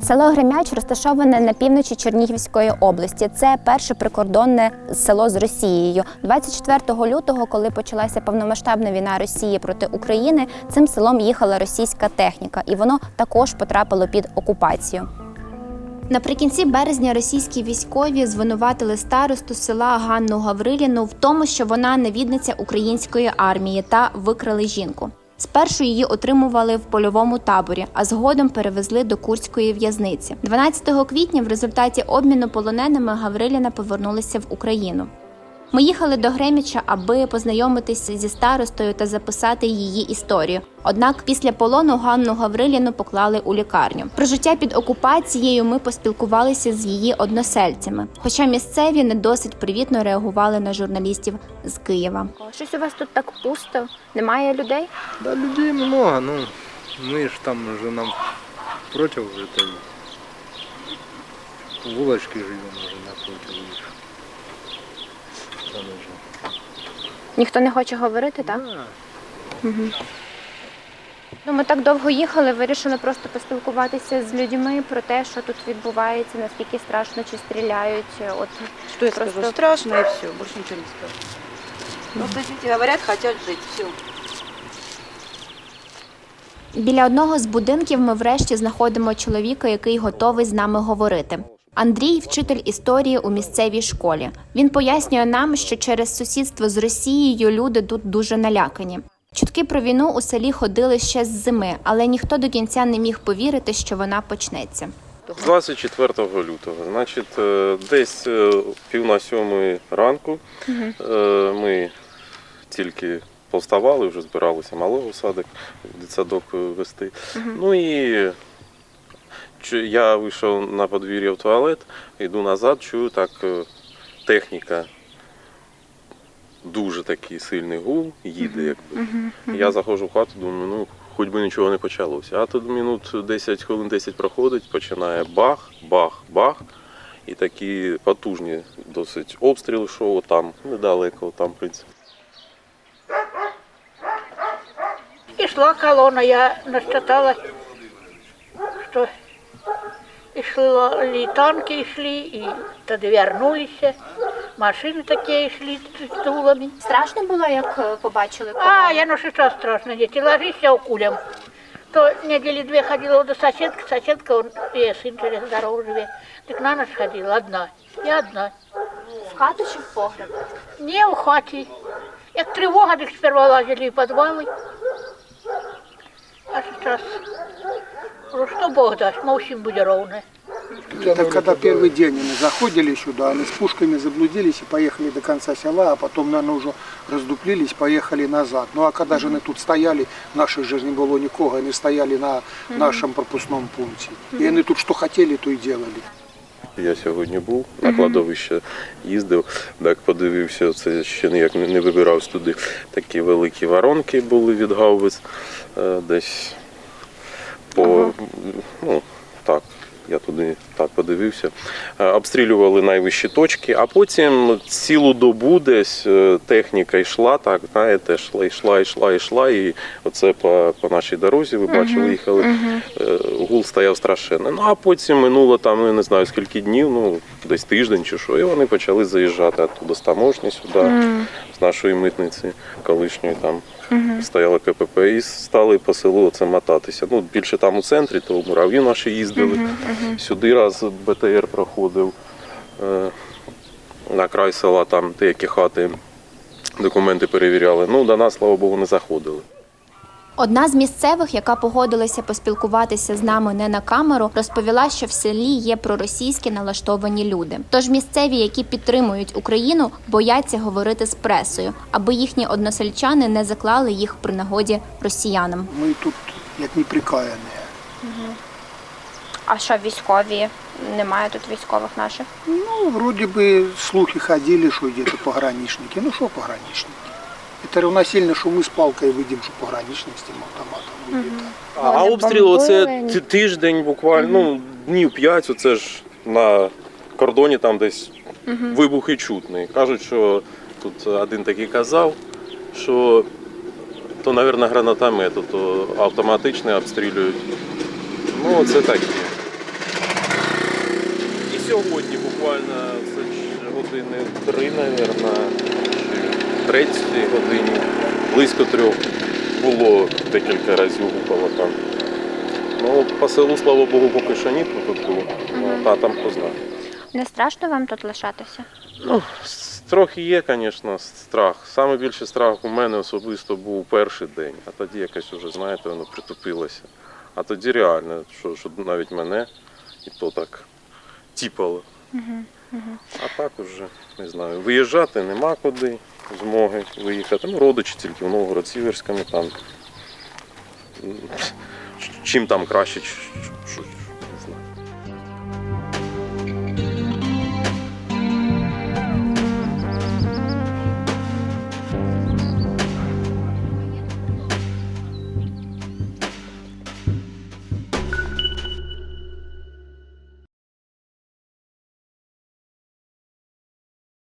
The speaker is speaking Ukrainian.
Село Гремяч розташоване на півночі Чернігівської області. Це перше прикордонне село з Росією. 24 лютого, коли почалася повномасштабна війна Росії проти України, цим селом їхала російська техніка, і воно також потрапило під окупацію. Наприкінці березня російські військові звинуватили старосту села Ганну Гавриліну в тому, що вона невідниця української армії та викрали жінку. Спершу її отримували в польовому таборі, а згодом перевезли до Курської в'язниці. 12 квітня в результаті обміну полоненими Гавриліна повернулася в Україну. Ми їхали до Гремяча, аби познайомитися зі старостою та записати її історію. Однак після полону Ганну Гавриліну поклали у лікарню. Про життя під окупацією ми поспілкувалися з її односельцями. Хоча місцеві не досить привітно реагували на журналістів з Києва. Щось у вас тут так пусто? Немає людей? Да, людей много, ну мы ж там уже нам против этой улочки живем уже напротив их. Там уже. Ніхто не хоче говорити, так? Да. Угу. Ну, ми так довго їхали, вирішили просто поспілкуватися з людьми про те, що тут відбувається, наскільки страшно, чи стріляють. От Что я скажу? Страшно и все, больше ничего не скажу. Просто дети говорят, хотят жить, все. Біля одного з будинків ми врешті знаходимо чоловіка, який готовий з нами говорити. Андрій – вчитель історії у місцевій школі. Він пояснює нам, що через сусідство з Росією люди тут дуже налякані. Чутки про війну у селі ходили ще з зими, але ніхто до кінця не міг повірити, що вона почнеться. 24 лютого, значить, десь 6:30 ранку ми тільки повставали, вже збиралися малого в садик, дитсадок вести. Ну і я вийшов на подвір'я в туалет, йду назад, чую так техніка, дуже такий сильний гул, їде якби. Я заходжу в хату, думаю, ну хоч би нічого не почалося. А тут минут 10, хвилин 10 проходить, починає бах, бах, бах. І такі потужні досить обстріли, що там недалеко, там, в принципі. И шла колонна, я насчитала, что и шли танки, шли, и тогда вернулись, машины такие шли с дулами. Страшно було, як побачили колону? А, я ну сейчас страшно, дети, ложись у кулям. То недели две ходила до соседка, он, ее сын через дорогу живет. Так на ночь ходила одна, я одна. В хату чи в погреб? Не у хаті. Як тривога, так сперва лазили в подвалы. А сейчас, ну что Бог даст, мы всем будет ровно. Это когда первый день они заходили сюда, они с пушками заблудились и поехали до конца села, а потом, наверное, уже раздуплились, поехали назад. Ну а когда же они тут стояли, наших же не было никого, они стояли на нашем пропускном пункте. И они тут что хотели, то и делали. Я сьогодні був, на кладовище їздив, так подивився, це ще ніяк не вибирався туди. Такі великі воронки були від гаубиць, десь по, ну так, я туди так подивився. Обстрілювали найвищі точки, а потім цілу добу десь техніка йшла, так, знаєте, йшла, і оце по нашій дорозі, ви бачили, їхали, гул стояв страшенний. Ну, а потім минуло там, не знаю, скільки днів, ну, десь тиждень чи що, і вони почали заїжджати оттуда з таможні сюди, з нашої митниці колишньої там. Стояла КПП і стали по селу оце мотатися. Ну, більше там у центрі, то мурав'ї наші їздили. Сюди раз БТР проходив на край села, там деякі хати, документи перевіряли. Ну, до нас, слава Богу, не заходили. Одна з місцевих, яка погодилася поспілкуватися з нами не на камеру, розповіла, що в селі є проросійські налаштовані люди. Тож місцеві, які підтримують Україну, бояться говорити з пресою, аби їхні односельчани не заклали їх при нагоді росіянам. Мы тут як неприкаяні. А що військові? Немає тут військових наших? Ну, вроде бы слухи ходили, что где-то пограничники. Ну, что пограничники? Это равносильно, что мы с палкой выйдем, что пограничник с тем автоматом будет. А обстріли оце тиждень буквально, ну, днів 5, оце ж на кордоні там десь вибухи чутні. Кажуть, що тут один такий казав, що то, мабуть, гранатомети, то автоматично обстрілюють. Ну, це таке. сьогодні буквально це години 3, мабуть, чи 3 годині, близько 3 було декілька разів гупало там. Ну, по селу, слава Богу, поки що ні, тут було, а там хто знає. Не страшно вам тут лишатися? Ну, трохи є, звісно, страх. Саме більший страх у мене особисто був перший день, а тоді якось вже, знаєте, воно притупилося. А тоді реально, що навіть мене і то так тіпало. А так уже, не знаю, виїжджати нема куди, змоги виїхати. Ну, родичі тільки в Новгород-Сіверському там. Чим там краще,